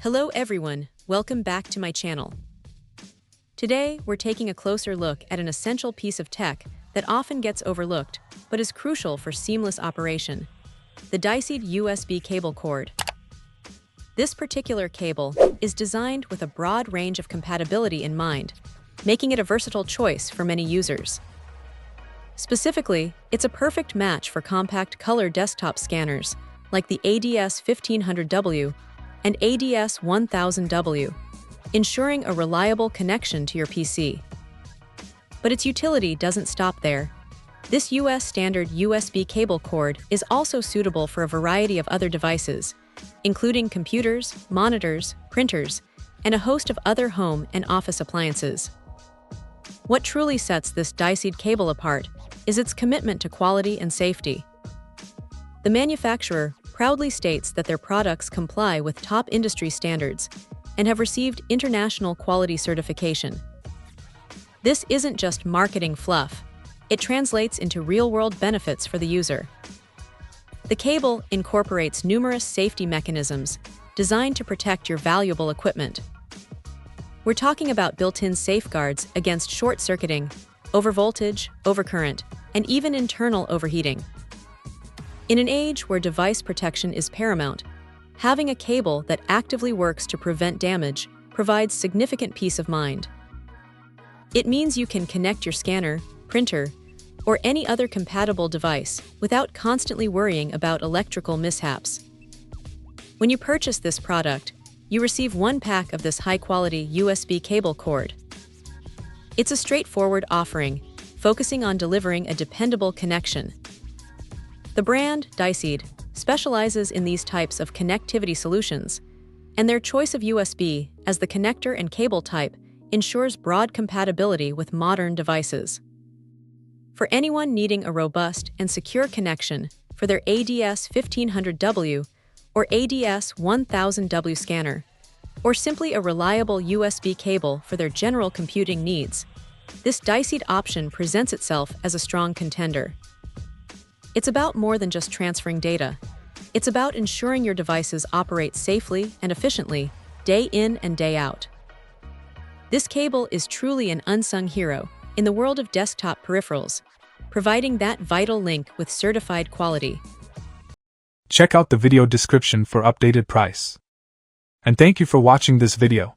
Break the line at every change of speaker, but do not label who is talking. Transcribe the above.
Hello everyone, welcome back to my channel. Today, we're taking a closer look at an essential piece of tech that often gets overlooked, but is crucial for seamless operation: the Dysead USB cable cord. This particular cable is designed with a broad range of compatibility in mind, making it a versatile choice for many users. Specifically, it's a perfect match for compact color desktop scanners like the ADS-1500W and ADS-1000W, ensuring a reliable connection to your PC. But its utility doesn't stop there. This US standard USB cable cord is also suitable for a variety of other devices, including computers, monitors, printers, and a host of other home and office appliances. What truly sets this Dysead cable apart is its commitment to quality and safety. The manufacturer proudly states that their products comply with top industry standards and have received international quality certification. This isn't just marketing fluff, it translates into real-world benefits for the user. The cable incorporates numerous safety mechanisms designed to protect your valuable equipment. We're talking about built-in safeguards against short-circuiting, overvoltage, overcurrent, and even internal overheating. In an age where device protection is paramount, having a cable that actively works to prevent damage provides significant peace of mind. It means you can connect your scanner, printer, or any other compatible device without constantly worrying about electrical mishaps. When you purchase this product, you receive one pack of this high-quality USB cable cord. It's a straightforward offering, focusing on delivering a dependable connection. The brand, Dysead, specializes in these types of connectivity solutions, and their choice of USB as the connector and cable type ensures broad compatibility with modern devices. For anyone needing a robust and secure connection for their ADS-1500W or ADS-1000W scanner, or simply a reliable USB cable for their general computing needs, this Dysead option presents itself as a strong contender. It's about more than just transferring data. It's about ensuring your devices operate safely and efficiently, day in and day out. This cable is truly an unsung hero in the world of desktop peripherals, providing that vital link with certified quality.
Check out the video description for updated price. And thank you for watching this video.